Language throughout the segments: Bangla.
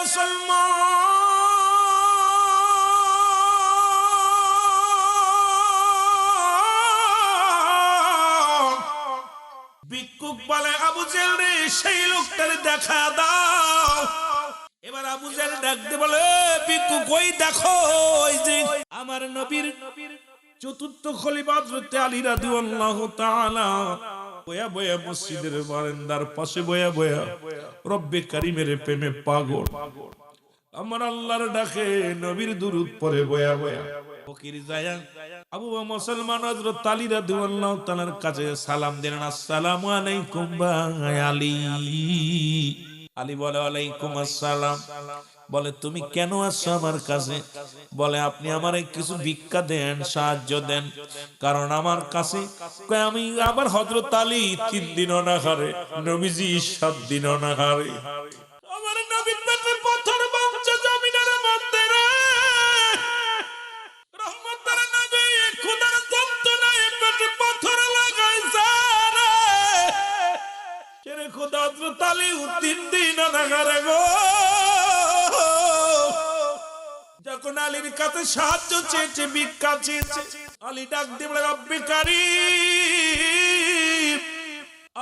মুসলমান ভিক্ষুক বলে আবু জেহেল রে সেই লোকটারে দেখা দাও। এবার আবু জেহেল ডাকতে বলে ভিক্ষুক ওই দেখো ওই যে আমার নবীর চতুর্থ খলিফা হযরত আলী রাদিয়াল্লাহু তাআলা বয়া বয়া মসজিদের বারান্দার পাশে বয়া বয়া রব্বে কারীমের প্রেমে পাগল, আমার আল্লাহর ডাকে নবীর দুরূদ পড়ে বয়া বয়া। ফকির যায়া আবু মুসলমান হযরত আলী রাদিয়াল্লাহু তাআলার কাছে সালাম দিলেন, আসসালামু আলাইকুম ভাই আলী। আলী বলে ওয়ালাইকুম আসসালাম। বলে তুমি কেন আসছো আমার কাছে? বলে আপনি আমারে কিছু ভিক্ষা দেন, সাহায্য দেন, কারণ আমার কাছে আমি আবার হযরত আলী 3 দিনও না হারে, নবীজি 7 দিনও না হারে। আমার নবীর পেটে পাথর বাঁচছে জমিনের মধ্যে রে, রহমতের নবী খোদার যন্ত্রণায় পেটে পাথর লাগাইছে রে। ছেড়ে খোদা হযরত আলী 3 দিনও না হারে গো। যখন আলীর কাছে সাহায্য চেয়েছে, ভিক্ষা চেয়েছে, আলী ডাক দিয়ে বলে রব্বে কারীম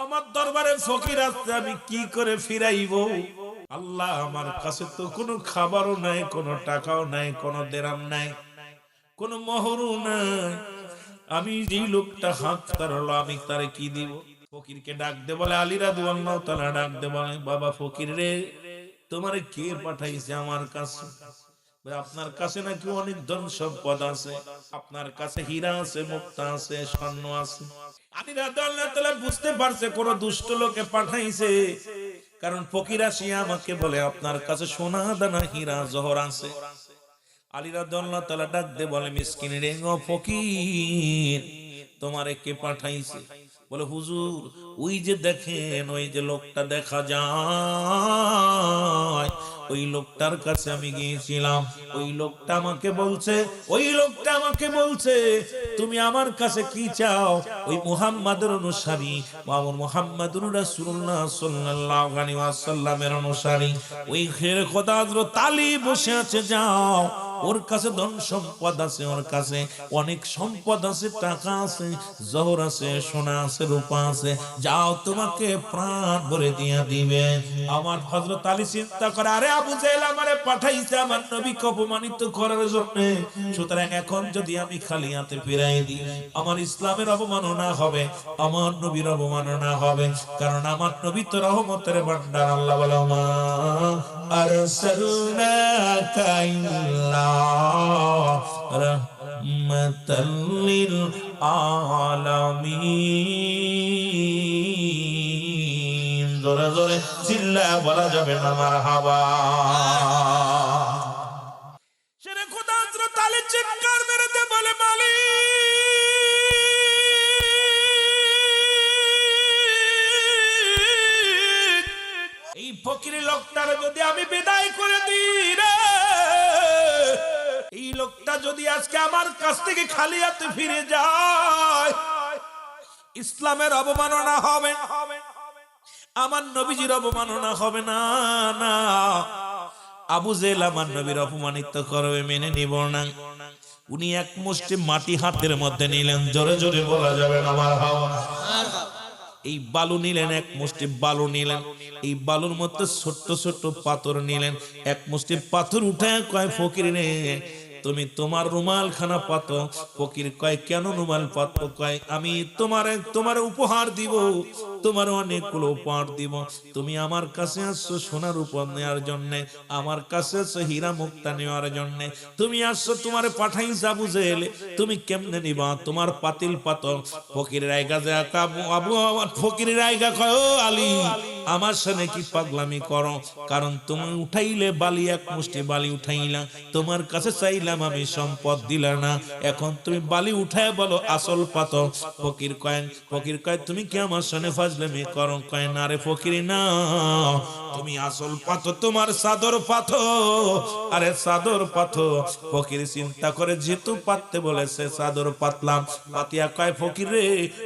আমার দরবারে ফকির আসছে, আমি কি করে ফিরাইবো? আল্লাহ আমার কাছে তো কোনো খাবারও নাই, কোনো টাকাও নাই, কোনো দেরাম নাই, কোনো মোহরও নাই, আমি যেই লোকটা হাত তাড়ালো আমি তারে কি দিব? ফকিরকে ডাক দে বলে আলী রাদিয়াল্লাহু তাআলা ডাক দে বলে বাবা ফকির রে, তোমারে কে পাঠাইছে আমার কাছে? আপনার কাছে নাকি অনেক ধন সম্পদ আছে, আপনার কাছে হীরা আছে, মুক্তা আছে, স্বর্ণ আছে। আলী রাদিয়াল্লাহু তাআলা বুঝতে পারছে কোন দুষ্ট লোকে পাঠাইছে, কারণ ফকির আসিয়া আমাকে বলে আপনার কাছে সোনা দানা হীরা জহর আছে। আলী রাদিয়াল্লাহু তাআলা ডাক দে বলে মিসকিন রে ও ফকির, তোমারে কে পাঠাইছে? বলে হুজুর ওই যে দেখেন ওই যে লোকটা দেখা যায়, ওই লোকটার কাছে আমি গিয়েছিলাম, ওই লোকটা আমাকে বলছে তুমি আমার কাছে কি চাও? ওই মুহাম্মাদের অনুসারী, আমার মুহাম্মাদুর রাসূলুল্লাহ সাল্লাল্লাহু আলাইহি ওয়াসাল্লামের অনুসারী, ওই খের খোদা হযরত আলী বসে আছে, যাও ওর কাছে ধন সম্পদ আছে, ওর কাছে অনেক সম্পদ আছে, টাকা আছে, জহর আছে, সোনা আছে, রূপা আছে, যাও তোমাকে প্রাণ ভরে দিয়া দিবে। আমার হযরত আলী চিন্তা করে আরে আবু জেহেল আমারে পাঠাইছে আমার নবীকে অপমানিত করার জন্য, সুতরাং এখন যদি আমি খালি হাতে ফিরাই দিই আমার ইসলামের অবমাননা হবে, আমার নবীর অবমাননা হবে, কারণ আমার নবী তো রহমতের ভান্ডার। আল্লাহ বলে মা আরসালনাকা ইল্লা রাহমাতাল লিল আলামিন। জোরে জোরে চিল্লায়া বলা যাবে না মারহাবা। সেরে খোদা হযরত আলী চিৎকার মেরে দে বলে মালিক, এই ফকির লোকটার যদি আমি বিদায় করে দিই রে, এই লোকটা যদি আজকে আমার কাছ থেকে খালি হাতে ফিরে যায়, ইসলামের অবমাননা হবে, আমার নবীজির অবমাননা হবে না। না, আবু জেহেল আমার নবীর অপমানিত করবে, মেনে নিব না। উনি এক মুষ্টি মাটি হাতের মধ্যে নিলেন, জোরে জোরে বলা যাবে না মারহাবা। এই বালু নিলেন, এক মুষ্টি বালু নিলেন, এই বালুর মধ্যে ছোট্ট ছোট্ট পাথর নিলেন, এক মুষ্টি পাথর উঠায় কয় ফকির নে তুমি তোমার রুমাল খানা পাতো। ফকির কয় কেন রুমাল পাতো? কয় আমি তোমার উপহার দিব, তোমার অনেকগুলো উপহার দিব। তুমি আমার কাছে আসছো সোনার উপহার নেওয়ার জন্য, আমার কাছে আসছো হীরা মুক্তা নেওয়ার জন্য, তুমি আসছো তোমার পাঠাইছে আবু জেহেল, তুমি কেমনে নিবা? তোমার পাতিল পাতল। ফকিরের আইগা যে আবু ফকিরের আইগা কয় ও আলী আমার সাথে কি পাগলামি করো? কারণ তুমি উঠাইলে বালি, এক মুষ্টি বালি উঠাইলা, তোমার কাছে চাইলাম আমি সম্পদ দিলা না, এখন তুমি বালি উঠায় বলো আসল পাথর। ফকির কয় তুমি কি আমার সাথে ফাজলামি করো? কয় না রে ফকির না, তুমি আসল পাথর, তোমার চাদর পাথর। আরে চাদর পাথর। ফকির চিন্তা করে যেহেতু পাততে বলেছে চাদর পাতলাম। পাতিয়া কয় ফকির রে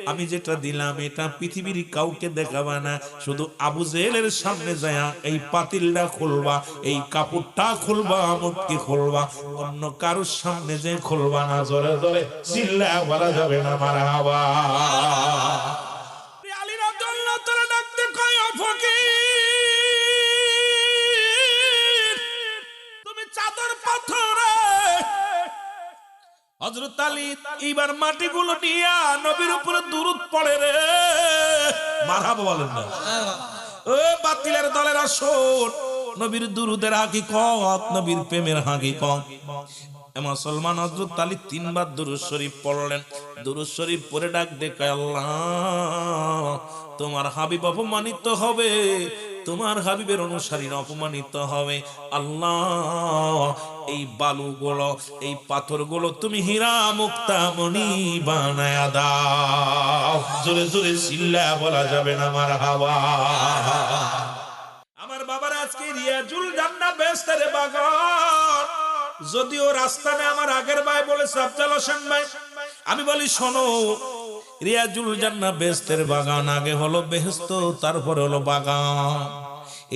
আমি যেটা দিলাম এটা পৃথিবীর কাউকে দেখাবা না, শুধু আবু জেহেলের সামনে যায় এই পাতিলটা খুলবা, এই কাপড়টা খুলবা, মুটকি খুলবা, অন্য কারোর সামনে যে খুলবা না। জোরে জোরে চিল্লায়া বলা যাবে না মারহাবা। আলী রাদিয়াল্লাহু তাআলা ডাকতে কয়, ও ফকির, তুমি চাদর পাথরে। হযরত আলী এইবার মাটিগুলো নিয়া নবীর উপরে দুরূদ পড়ে রে। মারহাবা বলেন না। ও বাতিলের দলেরা শোন, নবীর দুরূদের হাকিকত, নবীর প্রেমের হাকিকত। মুসলমান হযরত আলী 3 বার দুরূদ শরীফ পড়লেন। দুরূদ শরীফ পড়ে ডাক দেখে, আল্লাহ তোমার হাবিব অপমানিত হবে, তোমার হাবিবের অনুসারীরা অপমানিত হবে। আল্লাহ এই বালুগুলো, এই পাথরগুলো তুমি হীরা মুক্তা মণি বানায়া দাও। জোরে জোরে চিল্লায়া বলা যাবে না মারহাবা। আমার বাবার আজকে রিয়াজুল জান্নাহ বেহেশতের বাগান। যদিও রাস্তা নেই, আমার আগের ভাই বলেছে আফজাল হোসেন ভাই, আমি বলি শোনো, রিয়াজুল জান্নাহ বেহেশতের বাগান আগে হলো বেহেশত, তারপরে হলো বাগান।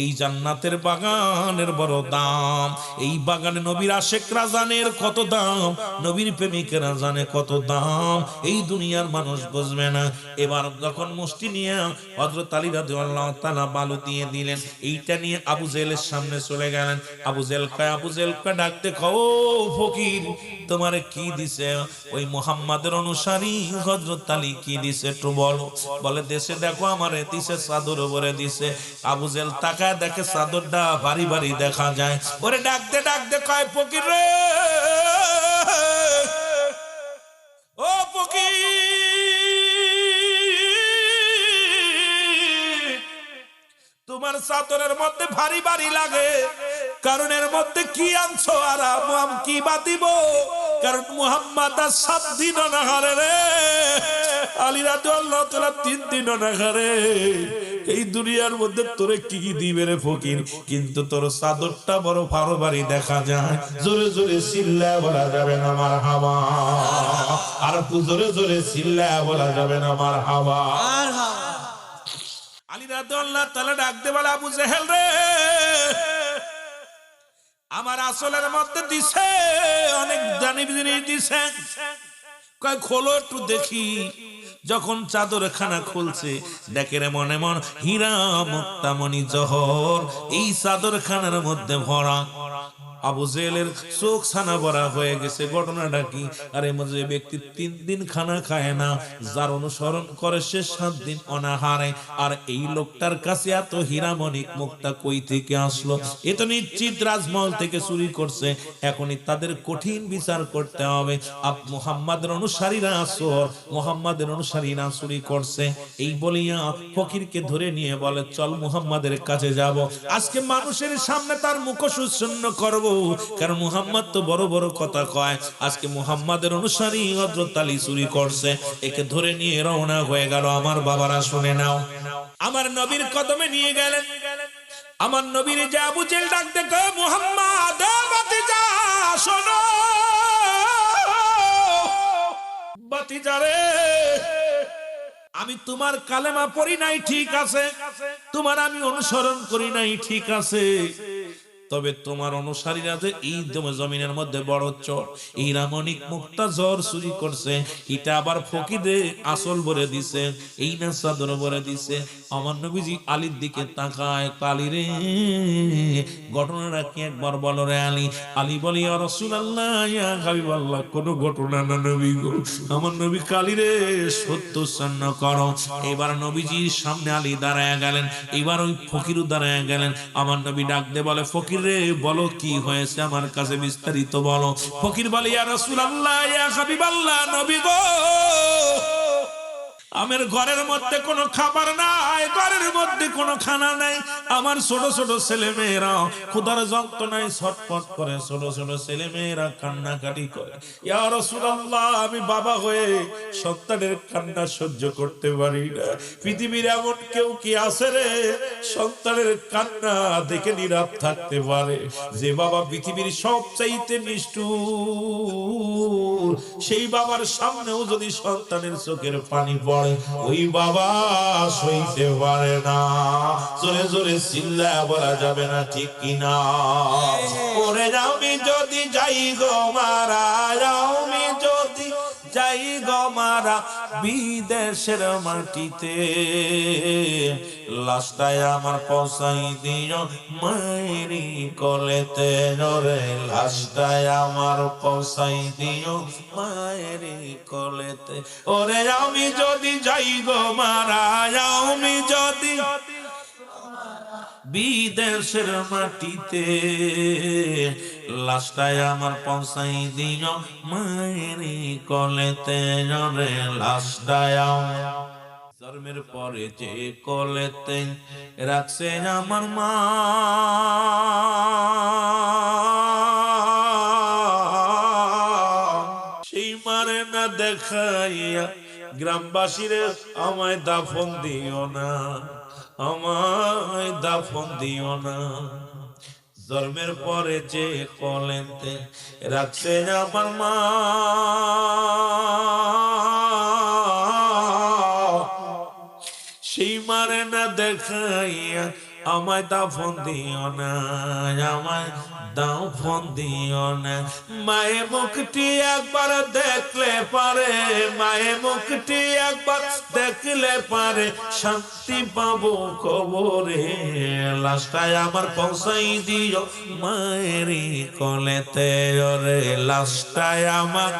এই জান্নাতের বাগানের বড় দাম। এই বাগানে নবীর আশিকরা জানের কত দাম, নবীর প্রেমিকেরা জানে কত দাম, এই দুনিয়ার মানুষ বুঝবে না। এবার যখন মুষ্টি নিয়ে হযরত আলী রাদিয়াল্লাহু তাআলা বালু দিয়ে দিলেন, এইটা নিয়ে আবু জেহেলের সামনে চলে গেলেন। আবু জেহেলকে ডাকতে কও, ফকির তোমারে কি দিছে ওই মুহাম্মাদের অনুসারী হযরত আলী কি দিছে একটু বলো। বলে দেশে দেখো আমারে দিছে, চাদর উপরে দিছে। আবু জেহেল তাকায় দেখে চাদরটা ভারী ভারী দেখা যায়। ওরে ডাকতে ডাকতে কয়, ফকির রে, ও ফকির, তোমার চাদরের মধ্যে ভারী ভারী লাগে, কারণ এর মধ্যে কি আনছো আর কি বাতিব? কারণ মুহাম্মদ 7 দিন অনাহারে রে, আলী রাদিয়াল্লাহু তাআলা 3 দিন অনাহারে। এই দুনিয়ার মধ্যে তোরে কি কি দিবে রে ফকির, কিন্তু তোর চাদরটা বড় ভারী দেখা যায়। জোরে জোরে চিল্লায়া বলা যাবে না মারহাবা। আর জোরে জোরে চিল্লায়া বলা যাবে না মারহাবা। আলী রাদিয়াল্লাহু তাআলা ডাকতে বলে, আবু জেহেল রে, আমার আসলের মধ্যে দিছে অনেক জানি জিনিস দিছে। কয় খোলো একটু দেখি। যখন চাদর খানা খুলছে, দেখে রে মনে মন হীরা মুক্তা মণি জহর এই চাদর খানার মধ্যে ভরা। আবু জেহেলের চোখ ছানা ভরা হয়ে গেছে। ঘটনাটা কি? আরে যে ব্যক্তি 3 দিন খানা খায় না, যার অনুসরণ করে সে 7 দিন অনাহারে, আর এই লোকটার কাছে এত হীরামণিক মুক্তা কই থেকে আসলো? এ তো নিশ্চিত রাজমহল থেকে চুরি করছে। এখনই তাদের কঠিন বিচার করতে হবে। মুহাম্মাদের অনুসারীরা আসর, মুহাম্মাদের অনুসারীরা চুরি করছে। এই বলিয়া ফকিরকে ধরে নিয়ে বলে, চল মুহাম্মাদের কাছে যাব, আজকে মানুষের সামনে তার মুখোশ উচ্ছন্ন করব। কারণ মুহাম্মদ তো বড় বড় কথা কয়। আজকে মুহাম্মাদের অনুসারী হযরত আলী চুরি করছে। একে ধরে নিয়ে রওনা হয়ে গেল। আমার বাবারা শুনে নাও, আমার নবীর কদমে নিয়ে গেলেন। আমার নবীর যে আবু জেহেল ডাক দেখো, মুহাম্মদ বাতিজা শোনো, বাতিজা রে, আমি তোমার কালেমা পড়ি নাই ঠিক আছে, তোমার আমি অনুসরণ করি নাই ঠিক আছে, তবে তোমার অনুসারীরা যে এই জমিনের মধ্যে বড় চোর, এই রামণিক মুক্তা জ্বর চুরি করছে, এটা আবার ফকিরে আসল ভরে দিছে, এই না চাদর ভরে দিছে। আমার নবীজি আলীর দিকে তাকায়, আলী রে, ঘটনাটা কি একবার বলো রে আলী। আলী বলি, ইয়া রাসূলুল্লাহ, ইয়া হাবিবাল্লাহ, কোন ঘটনা না নবী গো। আমার নবী কালী রে, সত্য উচ্চারণ করো। এবার নবীজির সামনে আলী দাঁড়ায় গেলেন। এবার ওই ফকিরও দাঁড়ায় গেলেন। আমার নবী ডাক দে বলে, ফকির রে, বলো কি হয়েছে, আমার কাছে বিস্তারিত বলো। ফকির বলে, ইয়া রাসূলুল্লাহ, ইয়া হাবিবাল্লাহ, নবী গো, আমার ঘরের মধ্যে কোনো খাবার নাই, ঘরের মধ্যে কোনো খানা নাই। আমার ছোট ছোট ছেলে মেয়েরা ক্ষুধার যন্ত্রণায় ছটফট করে, ছোট ছোট ছেলে মেয়েরা কান্নাকাটি করে। ইয়া রাসূলুল্লাহ, আমি বাবা হয়ে সন্তানের কান্না সহ্য করতে পারি না। পৃথিবীর এমন কেউ কি আছে রে সন্তানের কান্না দেখে নীরব থাকতে পারে? যে বাবা পৃথিবীর সবচাইতে নিষ্ঠুর, সেই বাবার সামনেও যদি সন্তানের চোখের পানি পড়ে, পড়ে ওই বাবা সইতে পারে না। জোরে জোরে চিল্লায়া বলা যাবে না ঠিক কিনা? ওরে আমি যদি যাই গো মারা, আমি যদি যাই গো মারা বিদেশের মাটিতে, লাশটাই আমার পৌঁছাই দিও মায়েরি কোলেতে। রে লাশটাই আমার পৌঁছাই দিও মায়েরি কোলেতে। ওরে আমি যদি যাই গো মারা, আমি যদি বিদেশের মাটিতে, লাশটাই আমার পৌঁছাই দিও মায়েরি কোলেতে। রে লাশটাই জন্মের পরে যে কোলেতে রাখছে আমার মা, সেই মারে না দেখাইয়া গ্রামবাসীরে আমায় দাফন দিও না, আমায় দাফন দিও না। জন্মের পরে যে কোলেতে রাখছে আমার মা, সেই মারে না দেখাইয়া আমায় দাফন দিও না, আমায় দাফন দিও না। মায়ে মুখটি একবার দেখলে পারে, মায়ে মুখটি একবার দেখলে পারে শান্তি পাবো কবরে। লাশটাই আমার পৌঁছাই দিও মায়েরি কোলেতে। রে লাশটাই আমার,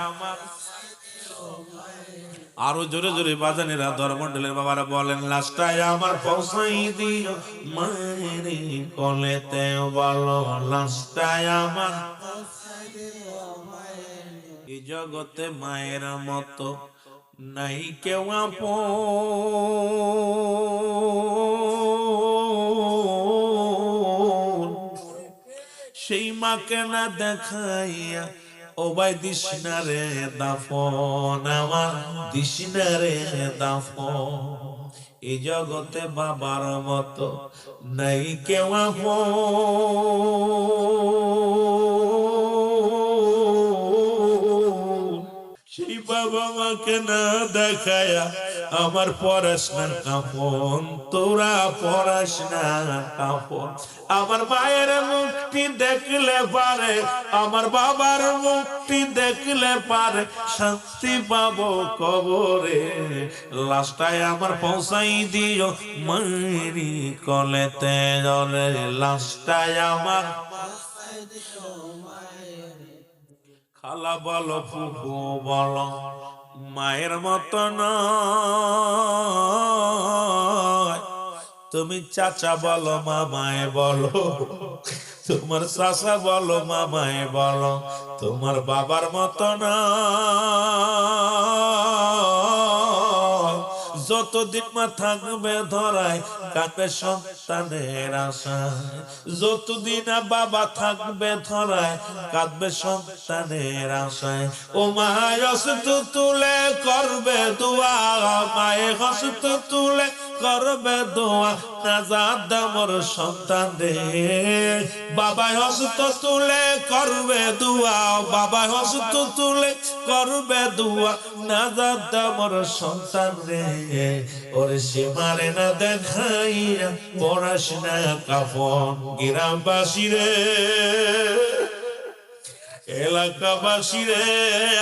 আরো জোরে জোরে বাজানেরা ধর্মমন্ডলের বাবারা বলেন, লাশটাই আমার পৌঁছাই দিও মায়েরি কোলেতে। বলো লাশটাই আমার। এই জগতে মায়ের মতো নাই কেউ আপন, সেই মাকে না দেখাইয়া ও ভাই দিশনা রে দাফন, আমার দিশনা রে দাফন। এই জগতে বাবার মতো নাই কেউ আপন, সেই বাবা মাকে না দেখায়া আমার পড়াশোনার কাপন, তোরা পড়াশোনার কাপন। আমার মায়ের মুখটি দেখলে পারে, আমার বাবার মুখটি দেখলে পারে শান্তি পাবো কবরে। লাশটাই আমার পৌঁছাই দিও মায়েরি কোলেতে। রে লাশটাই আমার, খালা বলো ফুফু বলো মায়ের মতো নয়, তুমি চাচা বলো মামায় বলো, তোমার চাচা বলো মামায় বলো, তোমার বাবার মতো নয়। যতদিন মা থাকবে ধরায় কাঁদবে সন্তানের আশায়, যতদিন বাবা থাকবে ধরায় কাঁদবে সন্তানের আশায়। ও মায় হস্ত তুলে করবে দোয়া, মায়ে হস্ত তুলে করবে দোয়া, নাজাত দামর সন্তান রে। বাবা হস্ত তুলে করবে দোয়া, বাবা হস্ত তুলে করবে দোয়া, নাজাত দামর সন্তান রে। ওরে সে মারে না দেখাইয়া পড়াশোনা কাফন। গ্রামবাসী রে, এলাকাবাসী রে,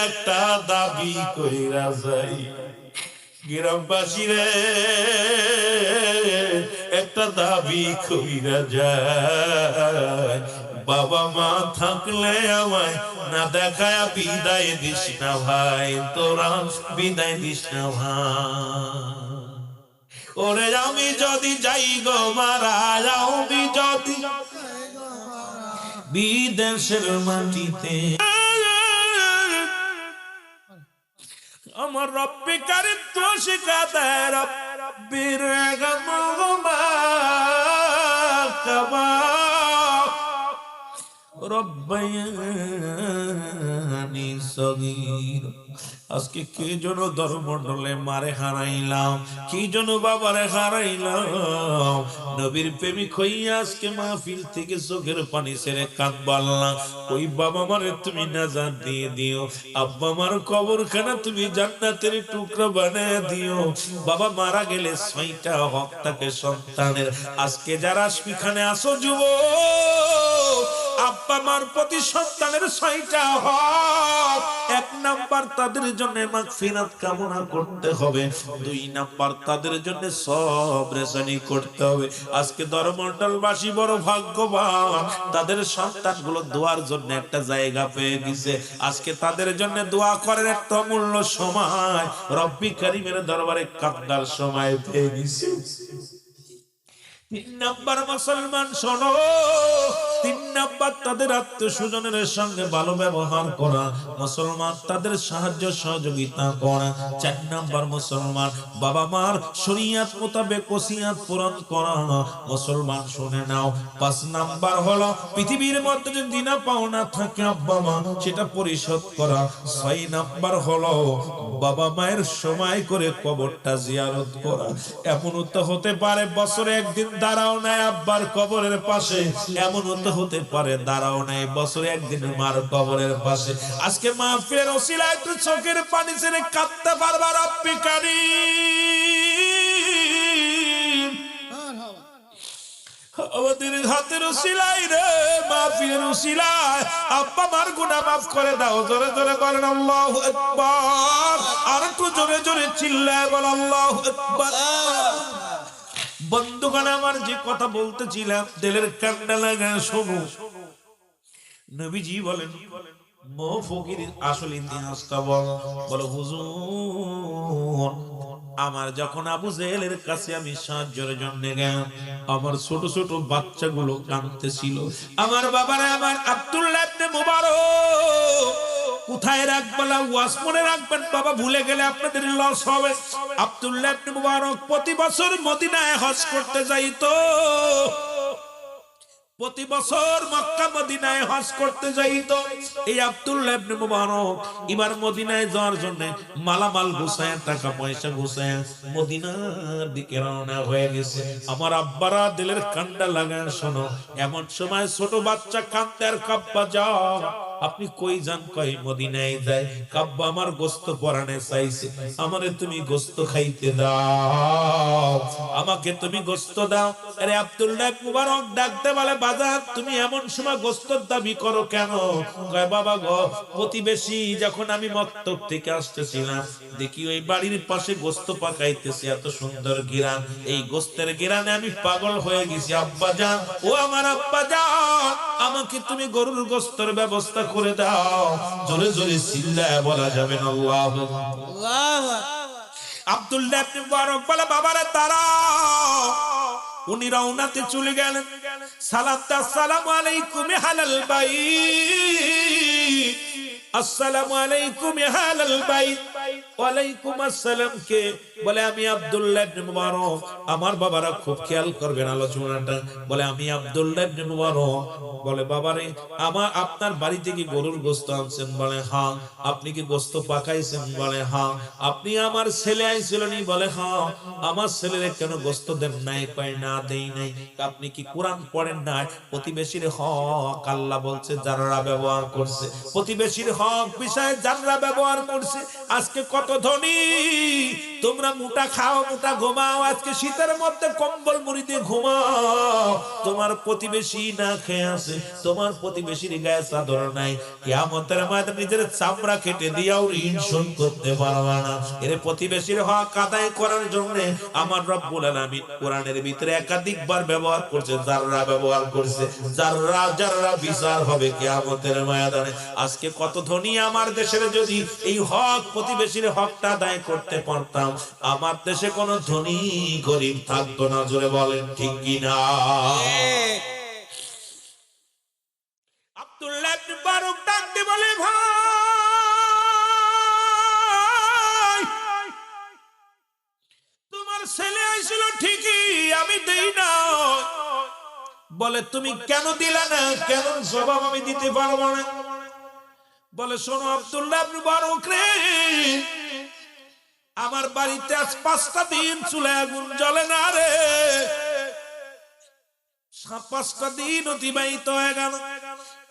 একটা দাবি কইরা যাই। গ্রামবাসী রে, একটা দাবি কইরা যায়। বাবা মা থাকলে আমায় না দেখায় বিদায় দিস না ভাই, তোরা বিদায় দিস না ভাই। ওরে আমি যদি যাই গো মারা, আমি যদি বিদেশের মাটিতে, আমার রব্বি কারিম তো শিখাতে রব্বির গামা রব্বায়ানি সগীর। আজকে কে যেন ধর্মমণ্ডলে মারে হারাইলাম, কি যেন বাবারে হারাইলাম। নবীর প্রেমিক হইয়া আজকে মাহফিল থেকে চোখের পানি ছেড়ে কাঁদবাল্লাম। ওই বাবা মারে তুমি নাজাত দিয়ে দিও, আব্বা মার কবরখানা তুমি জান্নাতের টুকরা বানায় দিও। বাবা মারা গেলে 6টা হক থাকে সন্তানের। আজকে যারা সেখানে আসো যুবক, আব্বা মার প্রতি সন্তানের 6টা হক। 1 নাম্বার তাদের জন্য মাগফিরাত কামনা করতে হবে, 2 নাম্বার তাদের জন্য সবর রেসানি করতে হবে। আজকে ধর্মমণ্ডলবাসী বড় ভাগ্যবান, তাদের সন্তানগুলো দোয়ার জন্য একটা জায়গা পেয়ে গেছে। আজকে তাদের জন্য দোয়া করার একটা অমূল্য সময়, রব্বি কারীমের দরবারে কান্দার সময় পেয়ে গেছে। 3 নাম্বার মুসলমান শোনো, 3 নাম্বার তাদের আত্মীয়-স্বজনের সঙ্গে ভালো ব্যবহার করা, মুসলমান তাদের সাহায্য সহযোগিতা করা। 4 নাম্বার মুসলমান বাবা মার শরীয়ত মোতাবেক ওসিয়ত পূরণ করা, মুসলমান শুনে নাও। 5 নাম্বার হলো পৃথিবীর মধ্যে যদি দিনা পাওনা থাকে আব্বা মা সেটা পরিশোধ করা। 6 নাম্বার হলো বাবা মায়ের সময় করে কবরটা জিয়ারত করা। এমনও তো হতে পারে বছরে একদিন দাঁড়াও নাই আব্বার কবরের পাশে, এমনও তো হতে পারে দাঁড়াও নাই বছরে একদিন মার কবরের পাশে। আজকে মাহফিলের ওসিলায় একটু চোখের পানি ছেড়ে কাঁদতে পারবা রব্বি কারীম। আমাদের হাতের ওসিলায় রে, মাহফিলের ওসিলায় আব্বা মার গুনাহ মাফ করে দাও। জোরে জোরে বলেন আল্লাহু আকবার। আর একটু জোরে জোরে চিল্লায় বল আল্লাহু আকবার। বন্ধুগণ আমার যে কথা বলতেছিলাম দিলের কান্না লাগা শোনো। নবীজি বলেন মো ফকির আসল ইতিহাসটা বলো হুজুর, আমার যখন আবু জেহেলের কাছে আমি সাহায্যের জন্য গেলাম, আমার ছোট ছোট বাচ্চাগুলো কাঁদতেছিল। আমার বাবারে আমার আব্দুল্লাহ ইবনে মুবারক কোথায় রাখবেন, ওয়াজ মনে রাখবেন বাবা, ভুলে গেলে আপনাদের লস হবে। আব্দুল্লাহ ইবনে মুবারক প্রতি বছর মদিনায় হজ করতে যাইতো, প্রতি বছর মক্কা মদিনায় হজ করতে যাইতো। এই আব্দুল্লাহ ইবনে মুবারক এবার মদিনায় যাওয়ার জন্য মালামাল গুছায়, টাকা পয়সা গুছায় মদিনার দিকে রওনা হয়ে গেছে। আমার আব্বারা দিলের কান্না লাগায় শোনো। এমন সময় ছোট বাচ্চা কাঁদতে, আর কাব্বা যাও আপনি কই যান? কই মদিনায় যাই। কাব্বা আমার গোশত পরানে চাইছে, আমারে তুমি গোশত খাইতে দাও, আমাকে তুমি গোশত দাও। আরে আব্দুল্লাহ ইবনে মুবারক ডাকতে বলে বাজার তুমি এমন সময় গোশতর দাবি করো কেন? কয় বাবা গো, প্রতিবেশী যখন আমি মক্তব থেকে আসতেছিলাম দেখি ওই বাড়ির পাশে গোশত পাকাইতেছে, এত সুন্দর ঘিরান, এই গোশতের ঘিরানে আমি পাগল হয়ে গেছি। আব্বা জান, ও আমার আব্বা জান, আমাকে তুমি গরুর গোশতের ব্যবস্থা করে দাও। জোরে জোরে চিল্লায় বলা যাবে না আল্লাহু আল্লাহ। আব্দুল্লাহ ইবনে মুবারক বলে বাবারে দাঁড়াও। উনি রওনাতে চলে গেলেন। সালামটা আসসালামু আলাইকুম আহলাল বাইত, আসসালামু আলাইকুম আহলাল বাইত। ওয়ালাইকুম আসসালাম। কে? বলে আমি আব্দুল্লাহ ইবনে মুবারক। আমার বাবারা খুব খেয়াল করবেন আলোচনাটা। বলে আমি আব্দুল্লাহ ইবনে মুবারক। বলে বাবারে আমার আপনার বাড়ি থেকে গরুর গোশত আনছেন? বলে হ্যাঁ। আপনি কি গোশত পাকাইছেন? বলে হ্যাঁ। আপনি আমার ছেলে আইছিলেন? বলে হ্যাঁ। আমার ছেলেরে কেন গোশত দেন নাই? কয় না দেই নাই। আপনি কি কোরআন পড়েন না? প্রতিবেশীর হক আল্লাহ বলছে যারা ব্যবহার করছে, প্রতিবেশীর হক বিষয়ে যারা ব্যবহার করছে। আজকে কত ধনী তোমরা, মোটা খাও মোটা ঘুমাও, আজকে শীতের মধ্যে কম্বল মুড়ি দিয়ে ঘুমাও, তোমার প্রতিবেশী না খেয়ে আছে, তোমার প্রতিবেশীর গায়ে চাদর নাই, কিয়ামতের ময়দানে নিজের চামড়া কেটে দিয়াও ঋণ শোধ করতে পারবে না। এর প্রতিবেশীর হক আদায় করার জন্য আমার রব্বুল আলামিন কোরআনের ভিতরে একাধিকবার ব্যবহার করছে, যারা ব্যবহার করছে, যারা যারা বিচার হবে কিয়ামতের ময়দানে। আজকে কত ধনী আমার দেশের যদি এই হক প্রতিবেশীর হকটা আদায় করতে পারতাম, আমার দেশে কোনো ধনী গরিব থাকতো না। জোরে বলেন ঠিক কিনা? আব্দুল্লাহ ইবনে মুবারক ডাকতে বলে ভাই তোমার ছেলে আইছিল ঠিকই, আমি দেই না। বলে তুমি কেন দিলা না, কেন জবাব আমি দিতে পারবো না। বলে শোনো আব্দুল্লাহ ইবনে মুবারক রে, আমার বাড়িতে আজ 5টা দিন চুলায় আগুন জ্বলে না রে, 5টা দিন অতিবাহিত হয়ে গেল।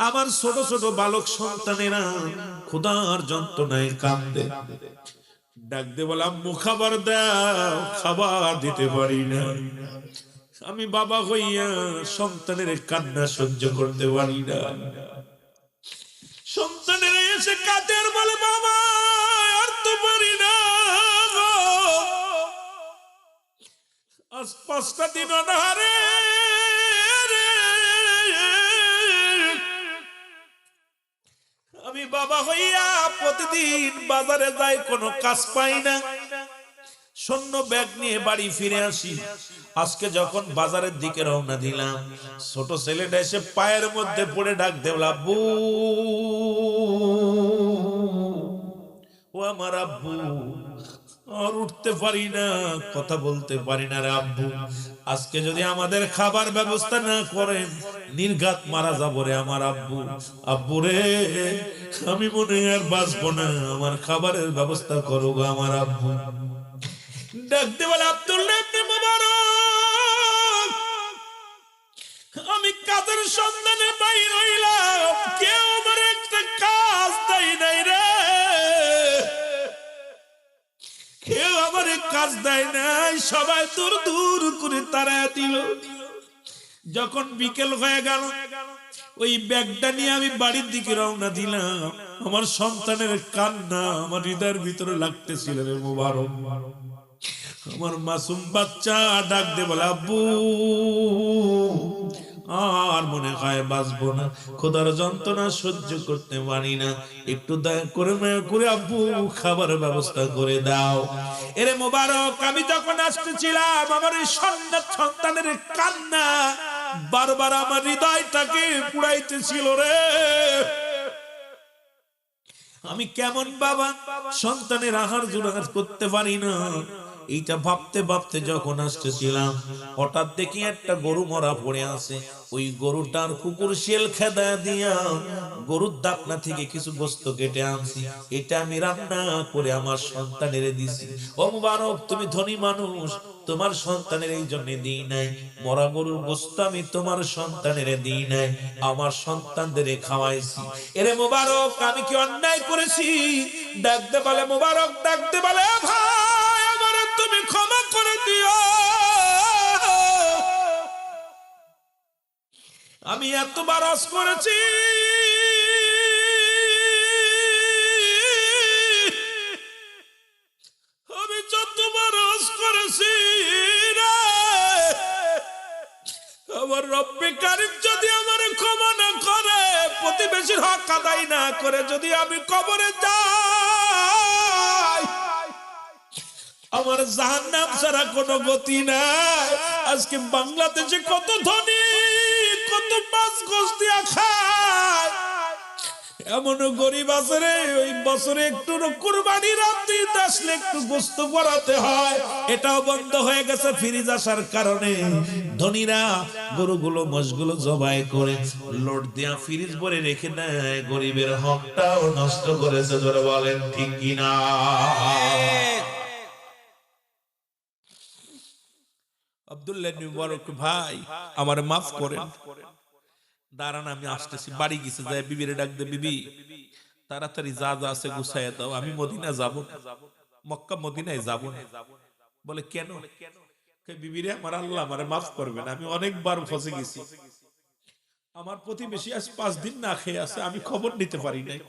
আমার ছোট ছোট বালক সন্তানেরা ক্ষুধার যন্ত্রণায় কাঁদে। ডাক দে বলে আম্মু খাবার দাও, খাবার দিতে পারি না। আমি বাবা হইয়া সন্তানের কান্না সহ্য করতে পারি না। সন্তানেরা এসে কাঁদে বলে বাবা আর তো পারি না, আজ 5টা দিন অনাহারে, আমি বাবা হইয়া প্রতিদিন বাজারে যাই, কোনো কাজ পাই না, শূন্য ব্যাগ নিয়ে বাড়ি ফিরে আসি। আজকে যখন বাজারের দিকে রওনা দিলাম, ছোট ছেলেটা এসে পায়ের মধ্যে পড়ে ডাক দেবল আব্বু, ও আমার আব্বু, আর উঠতে পারি না, কথা বলতে পারি না রে আব্বু, আজকে যদি আমাদের খাবার ব্যবস্থা না করেন নির্ঘাত মারা যাবো রে আমার আব্বু। আব্বু রে, আমি মনে হয় আর বাঁচবো না, আমার খাবারের ব্যবস্থা করো গো আমার আব্বু। ডাকতে বলে আব্দুল্লাহ ইবনে মুবারক, আমি কাজের সন্ধানে বাইর হইলাম, কেউ আমার একটা কাজ দেয় নাই রে, কেউ আমার কাজ দেয় নাই, সবাই দূর দূর করে তাড়ায় দিল। যখন বিকেল হয়ে গেল, ওই ব্যাগটা নিয়ে আমি বাড়ির দিকে রওনা দিলাম। আমার সন্তানের কান্না আমার হৃদয়ের ভিতরে লাগতেছিল রে মুবারক। আমার মাসুম বাচ্চা ডাক দে বলে আব্বু আর মনে হয় বাঁচবো না, খোদার যন্ত্রণা সহ্য করতে পারি না, একটু দয়া করে মায়া করে আব্বু খাবার ব্যবস্থা করে দাও। এরে মোবারক, আমি যখন আসতেছিলাম আমার এই সন্তানের কান্না বারবার আমার হৃদয়টাকে পুড়াইতেছিল রে। আমি কেমন বাবা, সন্তানের আহার জোগাড় করতে পারি না, এইটা ভাবতে ভাবতে যখন আসতেছিলাম হঠাৎ দেখি একটা গরু মরা পড়ে আছে। ওই গরুটার কুকুর শেল খেদা দিয়া গরুর দাপনা থেকে কিছু গোস্ত কেটে আনছি, এটা আমি রান্না করে আমার সন্তানের দিছি। ও মুবারক, তুমি ধনী মানুষ, তোমার সন্তানের এই জন্য দিই নাই, মরা গরুর গোস্ত আমি তোমার সন্তানের দিই নাই, আমার সন্তানদের খাওয়াইছি। এরে মুবারক, আমি কি অন্যায় করেছি? ডাকতে বলে মুবারক, ডাকতে বলে ভাই আমারে তুমি ক্ষমা করে দিও, আমি এতবার আজ করেছি, আমি যতবার আজ করেছি রে, আমার রব্বে কারীম যদি আমার ক্ষমা না করে, প্রতিবেশীর হক আদায় না করে যদি আমি কবরে যাই, আমার জাহান্নাম ছাড়া কোনো গতি নাই। আজকে বাংলাদেশে কত ধনী, কত মাছ গোস্ত দিয়া খায়, এমন গরিব আছে রে, ওই বছরে একটু কুরবানির ঈদ আসলে একটু গোস্ত করাতে হয়, এটাও বন্ধ হয়ে গেছে ফ্রিজ আসার কারণে। ধনীরা গরুগুলো মোষগুলো জবাই করে লোড দিয়া ফ্রিজ ভরে রেখে দেয়, গরিবের হকটাও নষ্ট করেছে। জোরে বলেন ঠিক কিনা? আব্দুল্লাহ ইবনে মুবারক ভাই আমারে মাফ করেন, দাঁড়ান আমি আসতেছি। বাড়ি গেছে, যায় বিবিরে ডাক দে, বিবি তাড়াতাড়ি যা যা আছে গুছাইয়া দাও, আমি মদিনা যাব, মক্কা মদিনায় যাব না। বলে কেন? বিবিরে আমার আল্লাহ আমারে মাফ করবেন, আমি অনেকবার ফসে গেছি, আমার প্রতিবেশী আজ 5 দিন না খেয়ে আছে, আমি খবর নিতে পারি নাই।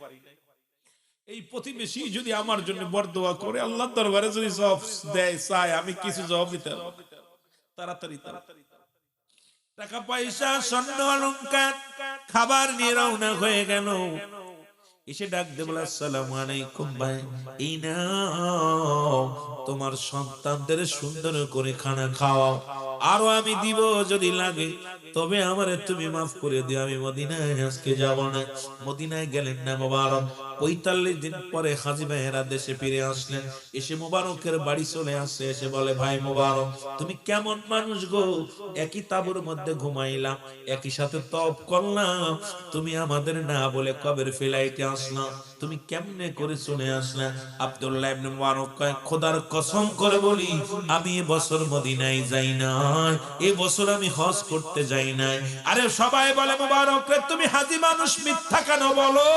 এই প্রতিবেশী যদি আমার জন্য বরদোয়া করে আল্লাহর দরবারে যদি জবাব দেয় চায়, আমি কিছু জবাব দিতে পারবো। তাড়াতাড়ি টাকা পয়সা স্বর্ণ অলংকার খাবার নিয়ে রওনা হয়ে গেল। এসে ডাক দে বলে আসসালামু আলাইকুম ভাই, এই নাও তোমার সন্তানদের সুন্দর করে খানা খাওয়াও, আরো আমি দিব যদি লাগে, তবে আমারে তুমি মাফ করে দিও, আমি মদিনায় আজকে যাব না। মদিনায় গেলেন না মোবারক, 45 দিন পরে হাজী ভাইয়েরা দেশে ফিরে আসলেন। এসে মোবারকের বাড়ি চলে আসে, এসে বলে, ভাই মোবারক তুমি কেমন মানুষ গো, একই তাঁবুর মধ্যে ঘুমাইলাম, একই সাথে তপ করলাম, তুমি আমাদের না বলে কবের ফ্লাইটে আসলাম, তুমি কেমনে করে চলে আসলা? আব্দুল্লাহ ইবনে মুবারক কয়, খোদার কসম করে বলি আমি এ বছর মদিনায় যাই নাই, এ বছর আমি হজ করতে যাই নাই। আরে সবাই বলে, মুবারক রে তুমি হাজী মানুষ, মিথ্যা কেন বলো?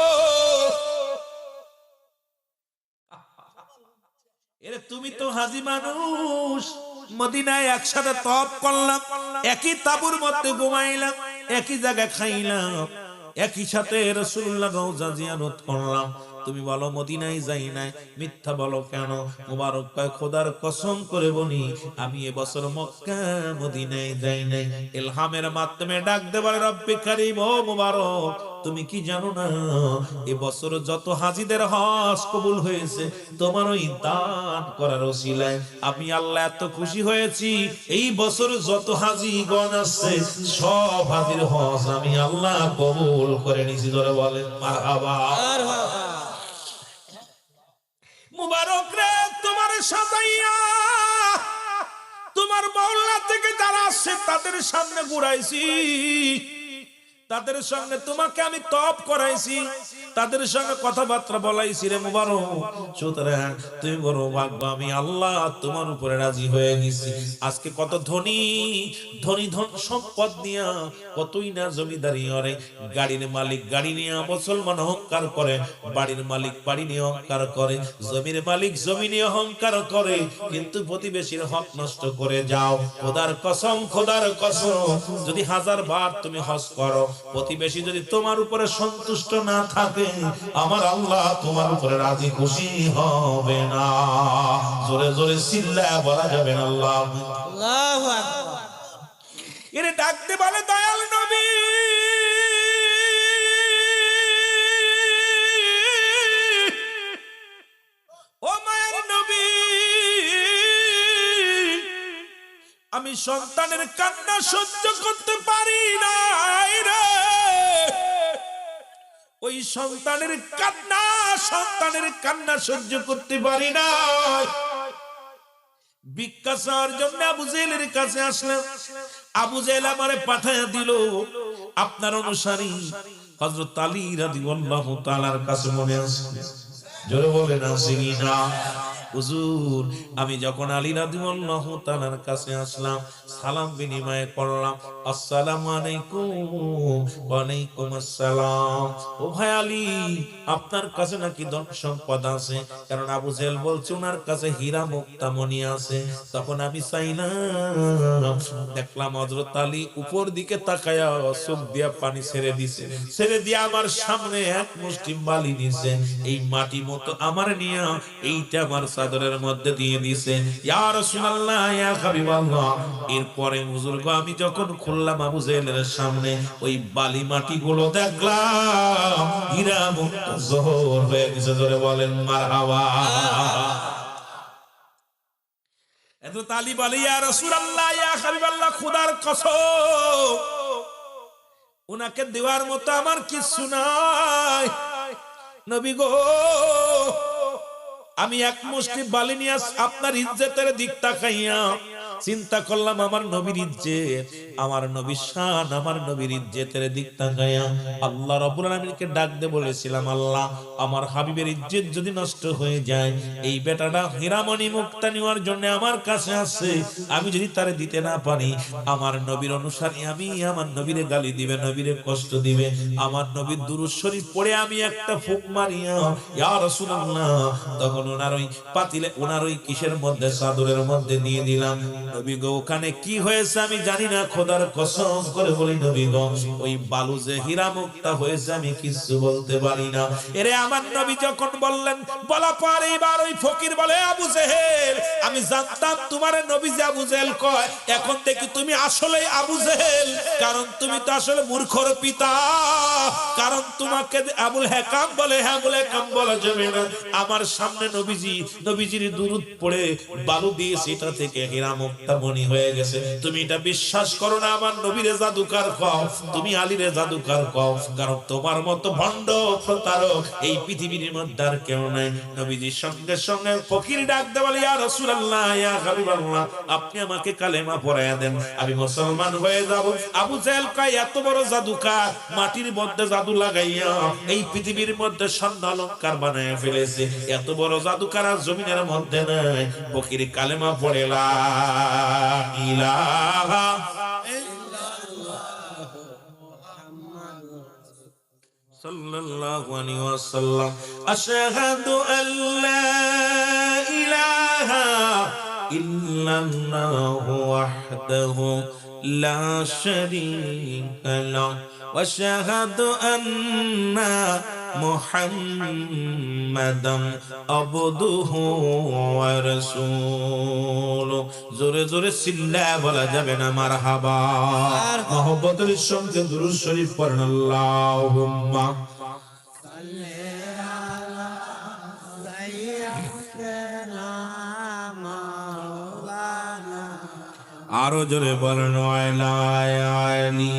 এরে তুমি তো হাজী মানুষ, মদিনায় একসাথে তপ করলাম, একই তাঁবুর মধ্যে ঘুমাইলাম, একই জায়গায় খাইলাম, একই সাথে রাসূলুল্লাহ রওজা জিয়ারত করলাম, তুমি বলো মদিনায় যাই নাই, মিথ্যা বলো কেন? মুবারক কয়, খোদার কসম করে বলি আমি এবছর মক্কা মদিনায় যাই নাই। ইলহামের মাধ্যমে ডাক দেবার রব্বে কারীম, ও মুবারক তুমি কি জানো না এবছর যত হাজীদের হজ কবুল হয়েছে তোমার ওই দান করার ওসিলায় আমি আল্লাহ এত খুশি হয়েছি। এই বছর যত হাজীগণ আসছে সব হাজীর হজ আমি আল্লাহ কবুল করে নিয়েছি। ধরে বলেন মারহাবা। মুবারক রে তোমার সাজাইয়া তোমার মহল্লা থেকে যারা আসছে তাদের সামনে ঘুরাইছি, তাদের সঙ্গে তোমাকে আমি তপ করাইছি, তাদের সঙ্গে কথাবার্তা বলাইছি রে মুবারক। সুতরাং তুমি বড় ভাগ্য, আমি আল্লাহ তোমার উপরে রাজি হয়ে গেছি। আজকে কত ধনী ধনী ধন সম্পদ নিয়ে কতই না জমিদারি করে, গাড়ির মালিক গাড়ি নিয়ে মুসলমান অহংকার করে, বাড়ির মালিক বাড়ি নিয়ে অহংকার করে, জমির মালিক জমি নিয়ে অহংকার করে, কিন্তু প্রতিবেশীর হক নষ্ট করে যাও। খোদার কসম, খোদার কসম, যদি 1000 বার তুমি হজ করো, প্রতিবেশী যদি তোমার উপরে সন্তুষ্ট না থাকে আমার আল্লাহ তোমার উপরে রাজি খুশি হবে না। জোরে জোরে চিল্লায়া বলা যাবে না আল্লাহু আকবার। এরে ডাকতে বলে, দয়াল নবী ও মায়ের নবী, আমি সন্তানের কান্না সহ্য করতে পারি না রে, ওই সন্তানের কান্না সহ্য করতে পারি না। ভিক্ষা চাওয়ার জন্য আবু জেহেলের কাছে আসলাম। আবু জেহেল আমারে পাঠায়া দিল আপনার অনুসারী হযরত আলী রাদিয়াল্লাহু তাআলার কাছে। মনে আছে? জোরে বলেন আছে কিনা? হুজুর আমি যখন আলী রাদিয়াল্লাহু তাআলার কাছে আসলাম, সালাম বিনিময় করলাম, আসসালামু আলাইকুম। ওয়া আলাইকুম আসসালাম। ও ভাই আলী, আপনার কাছে নাকি ধন সম্পদ আছে? কারণ আবু জেহেল বলছে ওনার কাছে হীরা মুক্তা মণি আছে। তখন আমি চাইলাম, দেখলাম হযরত আলী উপর দিকে তাকায়া চোখ দিয়া পানি ছেড়ে দিছে, ছেড়ে দিয়ে আমার সামনে এক মুষ্টি বালি দিছে, এই মাটি মতো আমার নিয়া এইটা আমার চাদরের মধ্যে দিয়ে দিছে। ইয়া রাসূলুল্লাহ, ইয়া হাবিবাল্লাহ। এরপরে হুজুর গো আমি যখন খুললাম আবু জেহেলের সামনে, ওই বালি মাটি গুলো দেখলাম হীরা মুক্তা জোহর হয়ে গেছে। ধরে বলেন মারহাবা। এত তালি বলে, ইয়া রাসূলুল্লাহ, ইয়া হাবিবাল্লাহ, খোদার কসম উনাকে দেওয়ার মতো আমার কিছু নাই নবী গো। আমি এক মুষ্টি বালি নিয়ে আপনার ইজ্জতের দিক তাকাইয়া চিন্তা করলাম আমার নবীর ইজ্জত, আমার নবীর শান, আমার নবীর ইজ্জতের দিক তাকাইয়া আল্লাহ রাব্বুল আলামিনকে ডাক দিয়ে বলেছিলাম, আল্লাহ আমার হাবিবের ইজ্জত যদি নষ্ট হয়ে যায়, এই বেটাটা হীরামণি মুক্তা নেওয়ার জন্য আমার কাছে আসছে, আমি যদি তারে দিতে না পারি আমার নবীর অনুসারী আমি আমার নবীরে গালি দিবে, নবীরে কষ্ট দিবে। আমার নবীর দুরূদ শরীফ পড়ে আমি একটা ফুক মারিয়া ইয়া রাসূলুল্লাহ, তখন ওনার ওই পাতিলে ওনার ওই কিসের মধ্যে চাদরের মধ্যে দিয়ে দিলাম। নবী গো ওখানে কি হয়েছে আমি জানি না, খোদার কসম করে বলি নবী গো ওই বালু যে হীরা মুক্তা হয়েছে আমি কিছু বলতে পারি না। এরে আমার নবী যখন বললেন, বলা পরে এবার ওই ফকির বলে, আবু জেহেল আমি জানতাম তোমার নবী যে আবু জেহেল কয়, এখন দেখি তুমি আসলে আবু জেহেল, কারণ তুমি তো আসলে মূর্খর পিতা। কারণ কারণ তোমাকে আবুল হেকাম বলে, হ্যাঁ বলে হেকাম বলা যাবে না। আমার সামনে নবীজির দুরূদ পড়ে বালু দিয়ে সেটা থেকে হীরা মুক্তা মণি হয়ে গেছে। তুমি এটা বিশ্বাস করো না আমার নবীরে জাদুকার কও, তুমি আলীরে জাদুকার কও, কারণ তোমার মতো ভণ্ড প্রতারক এই পৃথিবীর মধ্যে আর কেউ নাই। নবীজির সঙ্গে সঙ্গে ফকির ডাক দে বলে, ইয়া রাসূলুল্লাহ, ইয়া হাবিবাল্লাহ, আপনি আমাকে কালেমা পড়ায়া দেন, আমি মুসলমান হয়ে যাব। আবু জেহেল কয়, এত বড় জাদুকার মাটির মধ্যে জাদু লাগাইয়া এই পৃথিবীর মধ্যে স্বর্ণ অলংকার বানায় ফেলেছে, এত বড় জাদুকার আর জমিনের মধ্যে নাই। ফকির কালেমা পড়ে লা ইলাহা সাল্লাল্লাহু আলাইহি ওয়াসাল্লাম, আশহাদু আল্লা ইলাহা ইল্লাল্লাহু ওয়াহদাহু লা শারীকা লাহু ওয়া আশহাদু আন্না মুহাম্মাদান আবদুহু ওয়া রাসূলুহু। জোরে জোরে চিল্লায়া বলা যাবে না মারহাবা। মহব্বতের সঙ্গে দুরূদ শরীফ পড়েন, আল্লাহুম্মা সাল্লি আলা সাইয়্যিদিনা মাওলানা। আরো জোরে বলেন, ওয়ালা আলি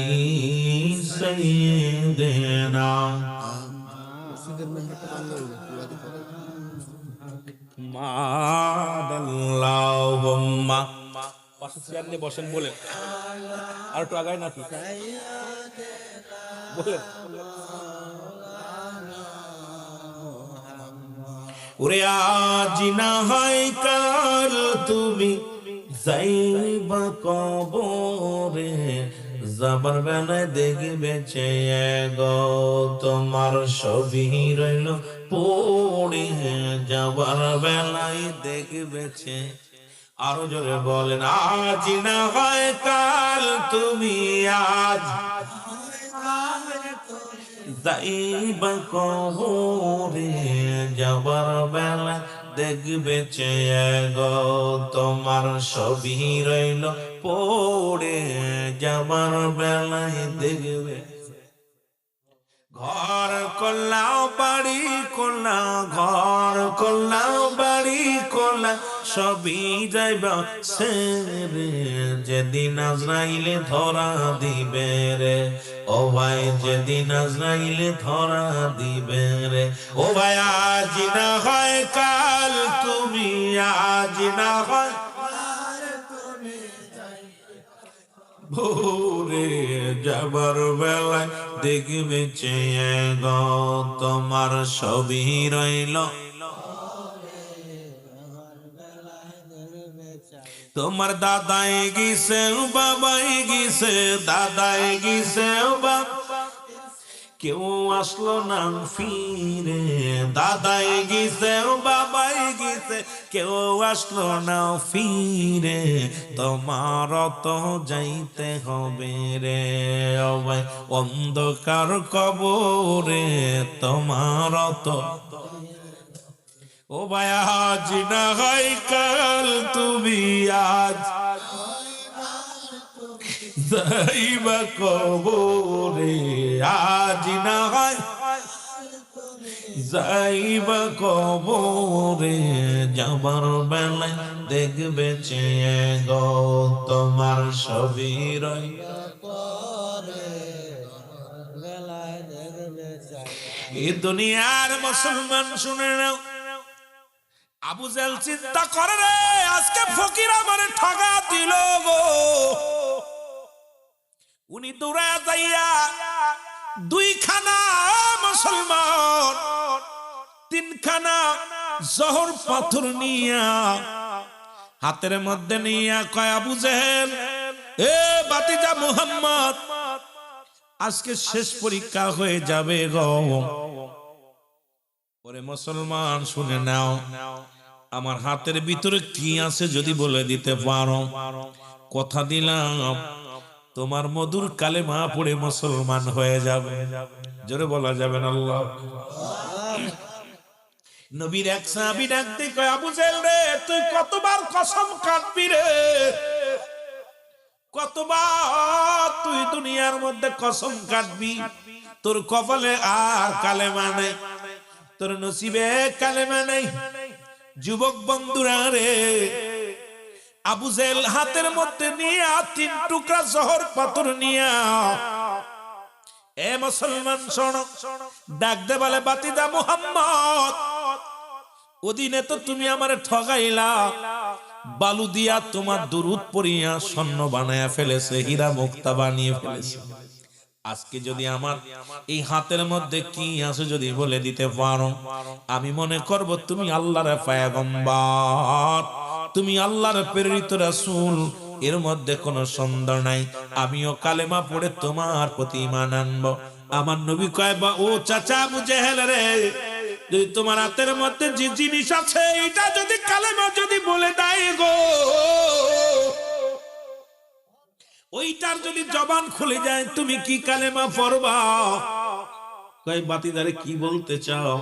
সাইয়্যিদিনা। মাদাল্লাহুম্মা। পাশে চেয়ার নিয়ে বসেন, বলেন আর একটু আগায় নাকি বলেন। ওরে আজ না হয় কাল তুমি যাইবা কবরে, যাবার বেলায় দেখবে চেয়ে গো তোমার ছবি রইল পড়ে, যাবার বেলায় দেখবে চেয়ে। আরো জোরে বলেন, আজ না হয় কাল তুমি আজ যাইবা কবরে, যাবার বেলা দেখবে চেয়ে গো তোমার ছবি রইল পড়ে, যাবার বেলায় দেখবে। ঘর করলাও বাড়ি করলাও, ঘর করলাও বাড়ি করলাও, সবই যাইবা সেরে, যেদিন আজরাইলে ধরা দিবে রে ও ভাই, যেদিন আজরাইলে ধরা দিবে রে ও ভাই। আজ না হয় কাল তুমি আজ না হয় ভোরে, যাবার বেলায় দেখবে চেয়ে গো তোমার ছবি রইল। তোমার দাদাই গিয়েছে বাবাই গিয়েছে, দাদাই গিয়েছে বাবা, কেউ আসলো না ফিরে, দাদাই গিয়েছে বাবাই গিয়েছে, কেউ আসলো না ফিরে, তোমার তো যাইতে হবে রে ও ভাই অন্ধকার কবরে, তোমার তো ও ভাই। আজ না হয় কাল তুমি আজ যাইবা কবরে, আজ না হয় যাইবা কবরে, যাবার বেলায় দেখবে চেয়ে গো তোমার ছবি রইল পড়ে, বেলায় দেখবে। এই দুনিয়ার মুসলমান শুনে নাও, আবু জেহেল চিন্তা করে রে, আজকে ফকির আমারে ঠগা দিল গো। উনি দৌড়া যাইয়া দুইখানা মুসলমান, তিনখানা জহর পাথর নিয়া হাতের মধ্যে নিয়া কয়, আবু জেহেল এ বাতিজা মুহাম্মদ, আজকে শেষ পরীক্ষা হয়ে যাবে গো। ওরে মুসলমান শুনে নাও, আমার হাতের ভিতরে কি আছে যদি বলে দিতে পারো, কথা দিলাম তোমার মধুর কালেমা পড়ে মুসলমান হয়ে যাবে। জোরে বলা যাবে না আল্লাহ। নবীর এক সাহাবী ডাকতে কয়, আবু জেহেল রে, তুই কতবার কসম কাটবি রে, কতবার তুই দুনিয়ার মধ্যে কসম কাটবি? তোর কপালে আর কালেমা নাই, তোর নসিবে কালেমা নাই। যুবক বন্ধুরা রে, আবু জেহেল হাতের মধ্যে নিয়ে 3 টুকরা জহর পাথর নিয়ে, এ মুসলমান শোনো, ডাক দে বলে বাতিদা মুহাম্মদ, ওদিনে তো তুমি আমারে ঠগাইলা, বালু দিয়া তোমার দুরূদ পড়িয়া স্বর্ণ বানায়া ফেলেছে, হীরা মুক্তা বানিয়ে ফেলেছে। আজকে যদি আমার এই হাতের মধ্যে কি আছে যদি বলে দিতে পারো, আমি মনে করব তুমি আল্লাহর পয়গম্বর, তুমি আল্লাহর প্রেরিত রাসূল, এর মধ্যে কোনো সন্দেহ নাই। আমিও কালেমা পড়ে তোমার প্রতি ঈমান আনবো। আমার নবী কয়, বা ও চাচা আবু জেহেল রে, যদি তোমার হাতের মধ্যে যে জিনিস আছে এটা যদি কালেমা যদি বলে দেয় গো, ওইটার যদি জবান খুলে যায়, তুমি কি কালেমা পড়বা? কয় বাতিদারে কি বলতে চাও?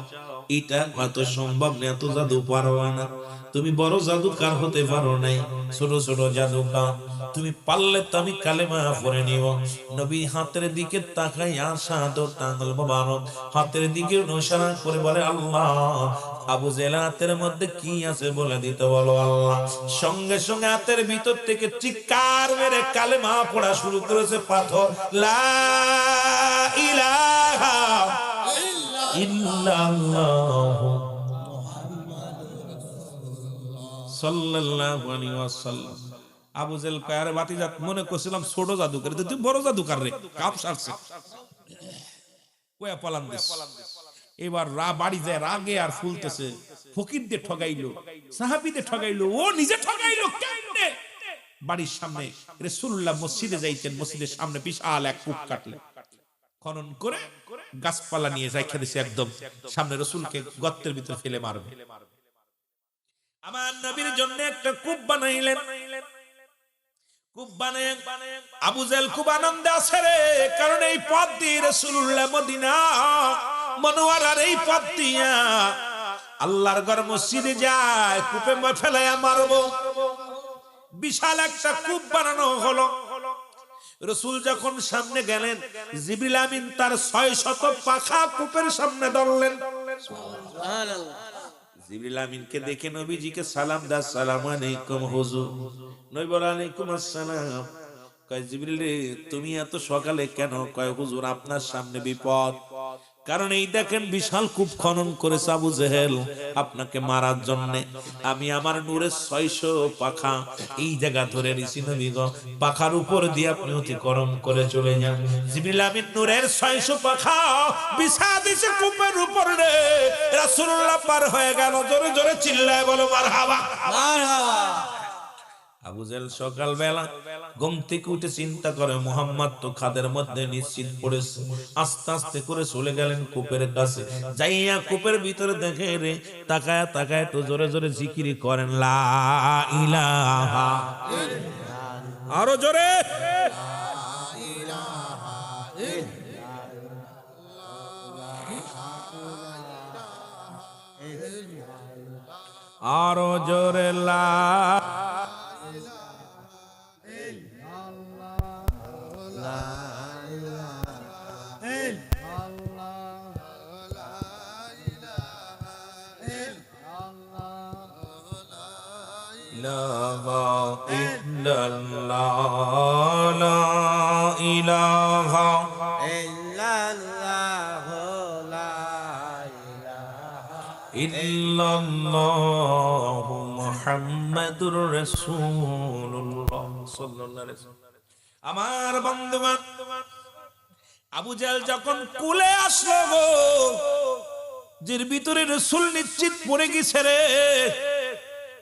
এটা এত সম্ভব না, এত জাদু পারবা না, তুমি বড় জাদুকার হতে পারো নাই, ছোট ছোট জাদুকার, তুমি পারলে তো আমি কালেমা পড়ে নিব। নবী হাতের দিকে তাকাই, আশাহাদত আঙ্গুল মোবারক হাতের দিকে ইশারা করে বলে, আল্লাহ, আবু জেহেল হাতের মধ্যে কি আছে বলে দিতে বলো আল্লাহ। সঙ্গে সঙ্গে হাতের ভিতর থেকে চিৎকার মেরে কালেমা পড়া শুরু করেছে পাথর, লা ইলাহা ইল্লাল্লাহু সাল্লাল্লাহু আলাইহি ওয়াসাল্লাম। আবু জেহেল কায়ার বাতিজাত মনে করছিলাম ছোট জাদুকর, তুই বড় জাদুকর রে, কাপ সারছে কয়া পালান দিস। এবার বাড়ি যায় রাগে আর ফুলতেছে, ফকিরদের ঠগাইলো, সাহাবীদের ঠগাইলো, ও নিজে ঠগাইলো কেমনে? বাড়ির সামনে রাসূলুল্লাহ মসজিদে যাইতেন, মসজিদের সামনে বিশাল এক কূপ কাটলেন, খনন করে গাছপালা নিয়ে রাইখা দিয়েছে একদম সামনে, রাসূলকে গর্তের ভিতর ফেলে মারবে। আমার নবীর জন্য একটা কূপ বানাইলেন, কূপ বানায় আবু জেহেল খুব আনন্দে আছে রে, কারণ এই পথ দিয়ে রাসূলুল্লাহ মদিনা মনোয়ারার এই পথ দিয়া আল্লাহর ঘর মসজিদে যায়, কূপে ফেলাইয়া মারবো। বিশাল একটা কূপ বানানো হলো। রাসূল যখন সামনে গেলেন, জিবরিল আমিন তার 600 পাখা কূপের সামনে ধরলেন। সুবহানাল্লাহ। জিবরিল আমিনকে দেখে নবীজিকে সালাম দা, আসসালামু আলাইকুম হুজুর। নবী বলেন, আলাইকুম আসসালাম। কয় জিবরিল রে, তুমি এত সকালে কেন? কয় হুজুর, আপনার সামনে বিপদ, কারণ এই দেখেন বিশাল কূপ খনন করেছে আবু জেহেল আপনাকে মারার জন্য। আমি আমার নূরের 600 পাখা এই জায়গা ধরে নিছি নবী গো, পাখার উপর দিয়ে আপনি অতিক্রম করে চলে যান। জিবরিল আমিন নূরের 600 পাখা বিছা দিছে কূপের উপর রে, রাসূলুল্লাহ পার হয়ে গেল। জোরে জোরে চিল্লায় বলো মারহাবা, মারহাবা। আবু জেহেল সকালবেলা ঘুম থেকে উঠে চিন্তা করে, মুহাম্মদ তো খাদের মধ্যে নিশ্চিত পড়েছে। আস্তে আস্তে করে চলে গেলেন কূপের কাছে, যাইয়া কূপের ভিতরে দেখে রে, তাকায় তাকায় তো জোরে জোরে জিকির করেন, লা ইলাহা, আরো জোরে, আরো জোরে, লা ইল্লাল্লাহু মুহাম্মাদুর রাসূলুল্লাহ সাল্লাল্লাহু আলাইহি ওয়াসাল্লাম। আমার বন্ধুগণ, আবু জেহেল যখন কুলে আসলো গো, যের ভিতরে রাসূল নিশ্চিত পড়ে গেছে রে,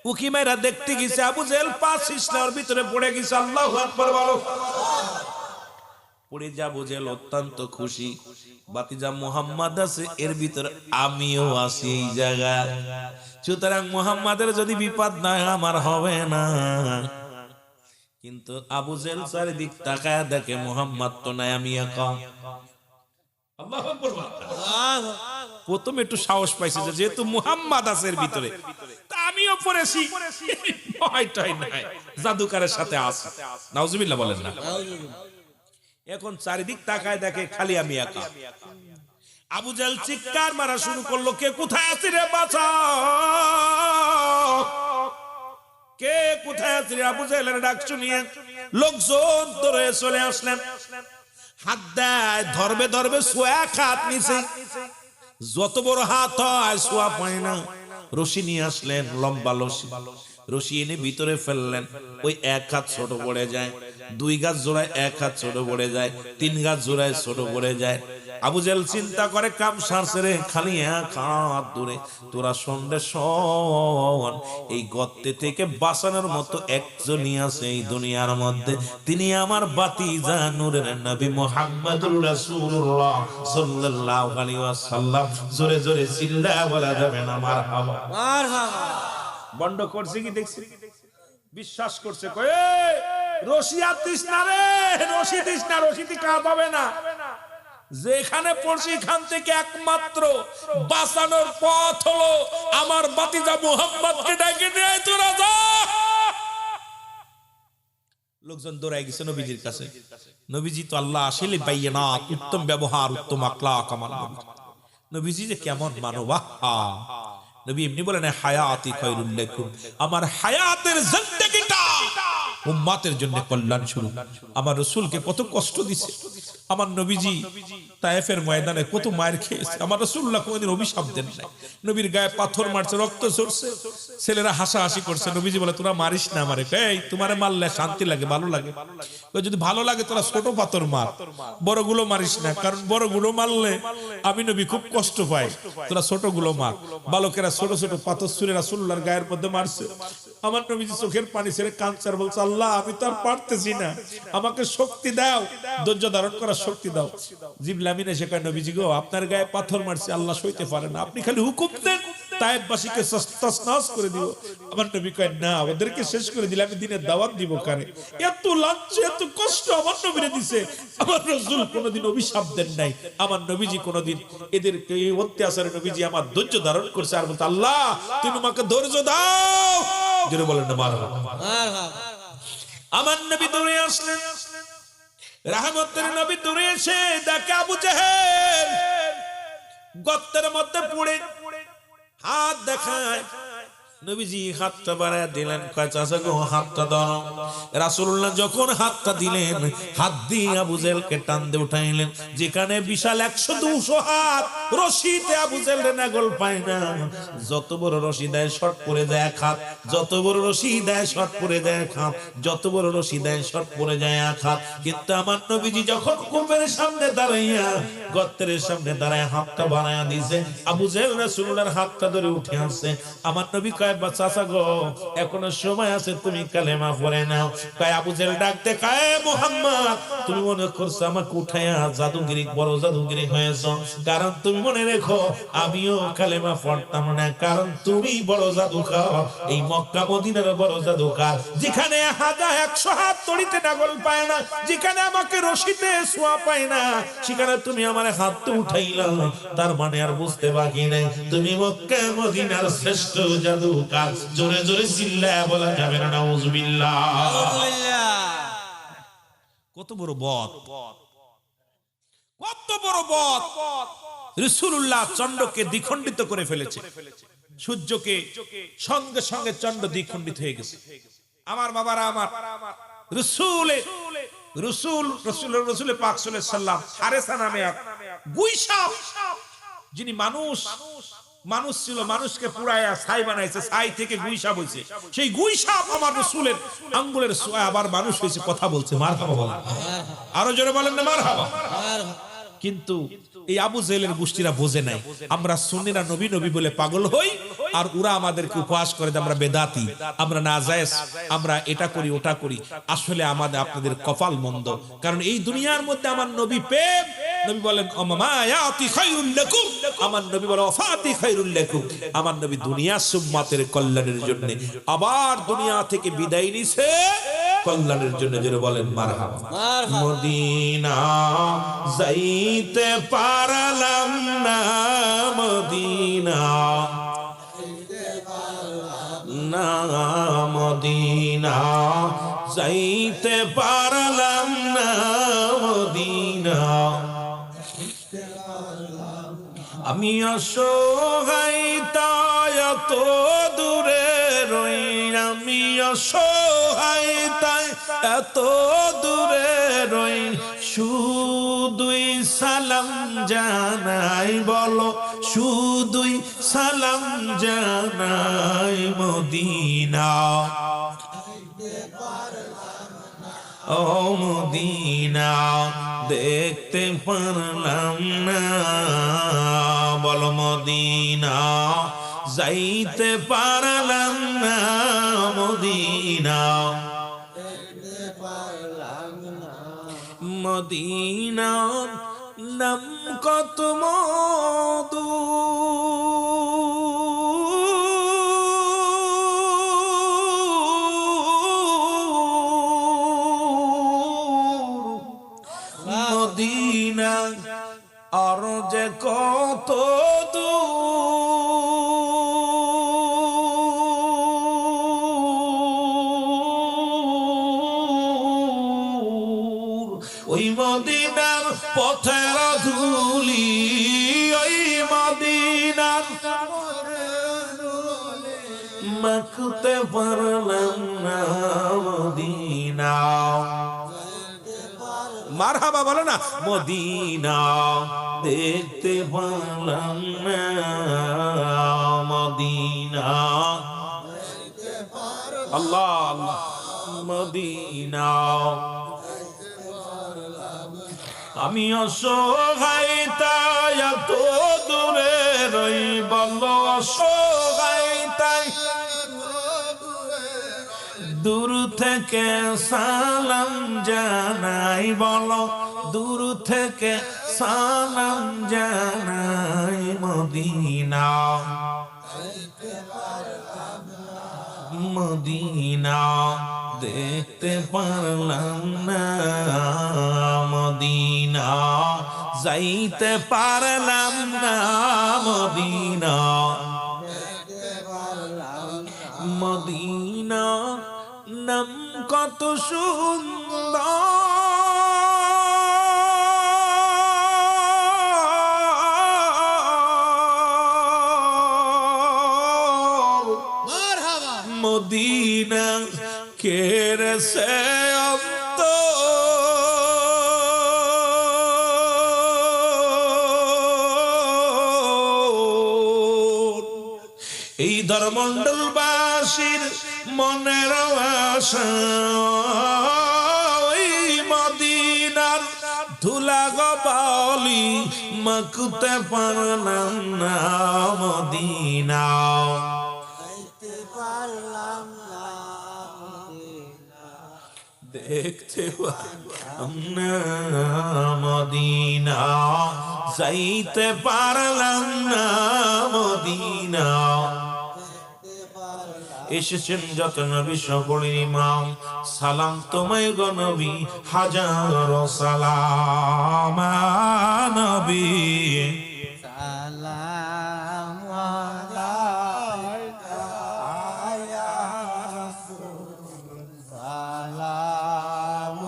উকি মেরা দেখতে গেছে আবু জেহেল পাঁচ ইসলার ভিতরে পড়ে গেছে। আল্লাহু আকবার বলো। পড়ে যাব জেহেল অত্যন্ত খুশি, বাতিজা মুহাম্মদ আছে এর ভিতরে, আমিও আছি এই জায়গায়, সুতরাং মুহাম্মাদের যদি বিপদ না আমার হবে না। কিন্তু আবু জেহেল চারিদিক তাকায় দেখে মুহাম্মদ তো নাই, আমি একা। আল্লাহু আকবার। প্রথমে একটু সাহস পাইছে যে যেহেতু মুহাম্মদ আছে এর ভিতরে, তা আমিও পড়েছি, ভয়টাই নাই, জাদুকারের সাথে আছে। নাউজুবিল্লাহ বলেন না। এখন চারিদিক তাকায় দেখে খালি আমি একা। আবু জাহেল চিৎকার মারা শুরু করলো, কে কোথায় আছি রে বাঁচাও, কে কোথায় আছি রে। আবু জাহেলের ডাক শুনিয়ে লোকজন দৌড়ে চলে আসলেন, হাত দেয়, ধরবে ধরবে, সোয়া হাত নিচে, যত বড় হাত হয় সোয়া পায় না। রশি নিয়ে আসলেন, লম্বা রশি, রশি এনে ভিতরে ফেললেন। ওই এক হাত ছোট পড়ে যায়, দুই গাছ জোড়ায় এক হাত ছোট পড়ে যায়, তিন গাছ জোড়ায় ছোট পড়ে যায়। আবু জাহেল চিন্তা করে কাম সারছে রে, খালি এক হাত দূরে। তোরা সন্ধ্যে শোন, এই গর্তে থেকে বাঁচানোর মতো একজনই আছে এই দুনিয়ার মধ্যে, তিনি আমার বাতিজা নূরের নবী মুহাম্মদুর রাসূলুল্লাহ সাল্লাল্লাহু আলাইহি ওয়াসাল্লাম। জোরে জোরে চিল্লায়া বলা যাবে না মারহাবা, মারহাবা। বন্ধ করছে কি দেখছি, বিশ্বাস করছে, কয়ে রশি আতিস না রে, রশি দিস না, রশিতে কাজ হবে না। যেখানে পড়ছি এখান থেকে একমাত্র বাঁচানোর পথ হলো আমার বাতিজা মুহাম্মদকে ডেকে নিয়ে তোরা যা। লোকজন দৌড়ায় গেছে নবীজির কাছে। নবীজি তো আল্লাহ আসলে বাইয়ানাত, উত্তম ব্যবহার, উত্তম আখলাক আমার নবী। নবীজি যে কেমন মানব, নবী এমনি বলেন হায়াতি খায়রুল লাকুম, আমার হায়াতের জিন্দেগিটা উম্মতের জন্য কল্যাণ শুরু। আমার রাসূলকে কত কষ্ট দিছে আমার নবীজি, তায়েফের ময়দানে কত মার খেয়েছে। আমার রাসূলুল্লাহ কোনদিন অভিশাপ দেন নাই। নবীর গায়ে পাথর মারছে, রক্ত ঝরছে, ছেলেরা হাসাহাসি করছে। নবীজি বলে তোরা মারিস না আমারে, এই তোমারে মারলে শান্তি লাগে, ভালো লাগে, যদি ভালো লাগে তোরা ছোট পাথর মার, বড়গুলো মারিস না, কারণ বড়গুলো মারলে আমি নবী খুব কষ্ট পাই, তোরা ছোটগুলো মার। বালকেরা ছোট ছোট পাথর ছুঁড়ে রাসূলুল্লাহর গায়ের মধ্যে মারছে। আমার নবীজি চোখের পানি ছেড়ে কাঁদছে আর বলছে, আল্লাহ আমি তো আর পারতেছি না, আমাকে শক্তি দাও, ধৈর্য ধারণ করার শক্তি দাও। জিবরিল আমিন এসে কয়, নবীজি গো আপনার গায়ে পাথর মারছে, আল্লাহ সইতে পারে না, আপনি খালি হুকুম দেন তায়েফবাসীকে তছনছ করে দিব। আমার নবী কয়, না ওদেরকে শেষ করে দিলে আমি দিনের দাওয়াত দিব কারে। এত লাঞ্ছ, এত কষ্ট আমার নবীরে দিছে। আমার রাসূল কোনোদিন অভিশাপ দেন নাই, আমার নবীজি কোনোদিন এদেরকে এই অত্যাচারে নবীজি আমার ধৈর্য ধারণ করছে আর বলতে, আল্লাহ তুমি আমাকে ধৈর্য দাও। জোরে বলেন না মারহাবা, মারহাবা। আমার নবী দৌড়ে আসলেন, রাহমতের নবী দৌড়ে এসে দেখে আবু জাহেল গর্তের মধ্যে পড়ে, হাত দেখায়। নবীজি হাতটা বাড়ায় দিলেন, কয় চাচা গো হাতটা দাও। রাসূলুল্লাহ যখন হাতটা দিলেন, হাত দিয়ে আবু জাহেলকে টান দিয়ে উঠাইলেন। যেখানে বিশাল 100-200 হাত, রশিতে আবু জাহেলের নাগল পায় না। যত বড় রশি দেয় শর্ট পড়ে যায় এক হাত, যত বড় রশি দেয় শর্ট পড়ে যায় এক হাত, যত বড় রশি দেয় শর্ট পড়ে যায় এক হাত। কিন্তু আমার নবীজি যখন কূপের সামনে দাঁড়াইয়া, গর্তের সামনে দাঁড়ায় হাতটা বাড়ায়া দিয়েছে, আবু জাহেল রাসূলুল্লাহর হাতটা ধরে উঠে আসছে। আমার নবী কয়, চাচা গো এখনো সময় আছে, তুমি কালেমা পড়ে নাও। কয় আবু জাহেল ডাকতে কয়, মুহাম্মদ তুমি মনে করছো আমাকে উঠাইয়া জাদুগিরি, বড় জাদুগিরি হয়েছ, কারণ তুমি মনে রেখো আমিও কালেমা পড়তাম না, কারণ তুমি বড় জাদুকর, এই মক্কা মদিনার বড় জাদুকর। যেখানে 100 হাত তড়িতে নাগল পায় না, যেখানে আমাকে রশিতে ছোঁয়া পায় না, সেখানে তুমি আমার হাত তো উঠাইলা, তার মানে আর বুঝতে বাকি নাই তুমি মক্কা মদিনার শ্রেষ্ঠ জাদুকর। জোরে জোরে চিল্লায়া বলা যাবে না নাউজুবিল্লাহ। কত বড় বদ, কত বড় বদ। রাসূলুল্লাহ চন্দ্রকে দ্বিখণ্ডিত করে ফেলেছে, সূর্যকে সঙ্গে সঙ্গে চন্দ্র দ্বিখণ্ডিত হয়ে গেছে। আমার বাবারা, আমার রাসূল পাক সাল্লাল্লাহু আলাইহি সাল্লাম হারেসা নামে এক গুইসাপ, যিনি মানুষ ছিল, মানুষকে পুরায়া ছাই বানাইছে, ছাই থেকে গুইসাপ হইছে। সেই গুইসাপ আমার রাসূলের আঙ্গুলের ছোঁয়া আবার মানুষ হইছে, কথা বলছে। মারহাবা বলেন, আরো জোরে বলেন না মারহাবা। কিন্তু এই আবু জাহেলের গোষ্ঠীরা বোঝে নাই, আমরা সুন্নিরা নবী নবী বলে পাগল হই, আর ওরা আমাদেরকে উপহাস করে আমরা বেদাতি, আমরা নাজায়েজ, আমরা এটা করি ওটা করি। আসলে আমাদের আপনাদের কপাল মন্দ, কারণ এই দুনিয়ার মধ্যে আমার নবী প্রেম। নবী বলেন মায়াতি খায়রুল লাকুম, আমার নবী বলেন ওয়াফাতি খায়রুল লাকুম, আমার নবী দুনিয়া উম্মতের কল্যাণের জন্য, আবার দুনিয়া থেকে বিদায় নিছে কল্যাণের জন্য। যারা বলেন মারহাবা। মদিনা যাইতে পারলাম না, মদিনা না, মদিনা যাইতে পারলাম না, আমি অসহায় তাই এত দূরে রই, আমি অসহায় তাই এত দূরে রই, শুধুই সালাম জানাই, বলো শুধুই সালাম জানাই মদিনা। ও মদিনা দেখতে পারলাম না, বল মদিনা যাইতে পারলাম না, মদিনা মদিনা নাম কত মধু, মদিনা আর যে কত দূর, ওই মদিনার পথের ধুলি, ওই মদিনার মাখতে পারলাম না, মদিনা মারহাবা বলো না, মদিনা দেখতে পারলাম না, মদিনা আল্লাহ আল্লাহ মদিনা। আমি অসহায় তাই এত দূরে রই, বলো অসহায় তাই দূর থেকে সালাম জানাই, বলো দূর থেকে সালাম জানাই মদিনা। মদিনা দেখতে পারলাম না, মদিনা যাইতে পারলাম না, মদিনা মদিনা নাম কত সুন্দর, মদিনা কেরে সে এই ধর্মমণ্ডলবাসীর মনের আশা, ওই মদিনার ধুলা গবালি মাখতে পারলাম না, মদিনা দেখতে পারলাম না, মদিনা যাইতে পারলাম না, মদিনা। এসেছেন যত নবী সকলের ইমাম, সালাম তোমায় গো নবী, হাজারো সালাম নবী, সালাম আলাইকা ইয়া রাসূল, সালাম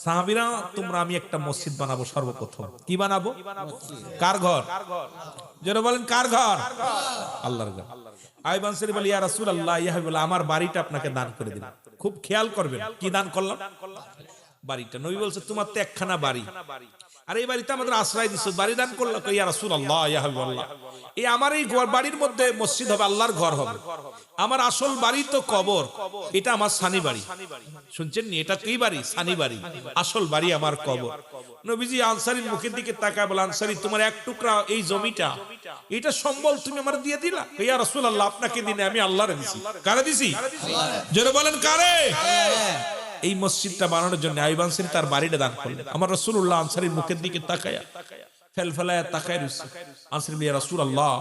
সাহাবীরা, তোমরা আমি একটা মসজিদ বানাবো সর্বপ্রথম। কি বানাবো? কার ঘর? যারা বলেন কার ঘর? আল্লাহর ঘর। আইব আনসারী বলে, ইয়া রাসূলুল্লাহ, ইয়া হাবিবাল্লাহ, আমার বাড়িটা আপনাকে দান করে দিলাম। খুব খেয়াল করবেন, কি দান করলাম? বাড়িটা। নবী বলছে, তোমার তো একখানা বাড়ি, আর এই বাড়িতে আমাদের আশ্রয় দিচ্ছ, বাড়ি দান করলো। ইয়া রাসূলুল্লাহ, ইয়া হাবিবাল্লাহ, এই আমার এই বাড়ির মধ্যে মসজিদ হবে, আল্লাহর ঘর হবে। আমার আসল বাড়ি তো কবর, এটা আমার সানি বাড়ি। শুনছেন নি? এটা কি বাড়ি? সানি বাড়ি। আসল বাড়ি আমার কবর। নবীজি আনসারীর মুখের দিকে তাকায় বলে, আনসারী, তোমার এক টুকরা এই জমিটা, এটা সম্বল তুমি আমার দিয়ে দিলা? ইয়া রাসূলুল্লাহ, আপনাকে দিনে আমি আল্লাহরে দিছি। কারে দিছি? জোরে বলেন কারে? এই মসজিদটা বানানোর জন্য আইব আনসারী তার বাড়িটা দান করলেন। আমার রাসূলুল্লাহ আনসারীর মুখের দিকে তাকায়া ফেলফেলায় তাকায় রইছে আসেন ইয়া রাসূলুল্লাহ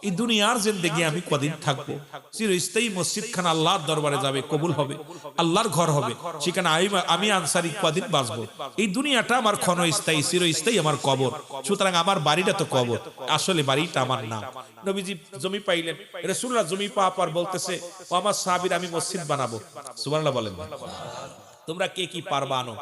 এই দুনিয়ার জিন্দেগি আমি কদিন থাকবো চিরস্থায়ী মসজিদ খান আল্লাহর দরবারে যাবে কবুল হবে আল্লাহর ঘর হবে সেখানে আমি আনসারী কদিন বাঁচবো এই দুনিয়াটা আমার ক্ষণস্থায়ী চিরস্থায়ী আমার কবর সুতরাং আমার বাড়িটা তো কবর আসলে বাড়িটা আমার না নবীজি জমি পাইলেন রাসূলুল্লাহ জমি পাওয়ার পর বলতেছে ও আমার সাহাবীরা আমি মসজিদ বানাবো সুবহানাল্লাহ বলেন তোমরা কে কি পারবা আনো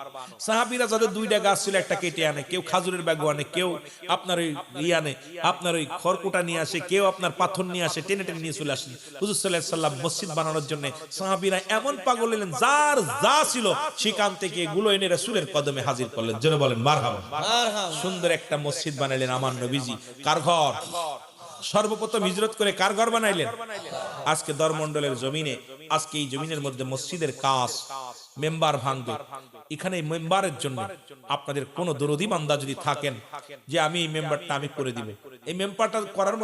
সাহাবীরা যাদের দুইটা গাছ ছিল একটা কেটে আনে কেউ খাজুরের ব্যাগ আনে কেউ আপনার ওই আনে আপনার ওই খড়কুটা নিয়ে আসে কেউ আপনার পাথর নিয়ে আসে টেনে টেনে নিয়ে চলে আসেন হুজুর সাল্লাল্লাহু আলাইহি সাল্লাম মসজিদ বানানোর জন্য সাহাবীরা এমন পাগল হলেন যার যা ছিল সেখান থেকে এগুলো এনে রাসূলের কদমে হাজির করলেন জোরে বলেন মারহাবা সুন্দর একটা মসজিদ বানাইলেন আমার নবীজি কার ঘর সর্বপ্রথম হিজরত করে কার ঘর বানাইলেন আজকে দরমণ্ডলের জমিনে আজকে এই জমিনের মধ্যে মসজিদের কাজ মেম্বার ভাঙবে এখানে মেম্বারের জন্য আপনাদের কোন দরদি বান্দা যদি থাকেন যে আমি এই মেম্বারটা আমি করে দিব এই মেম্বারটা করার মতো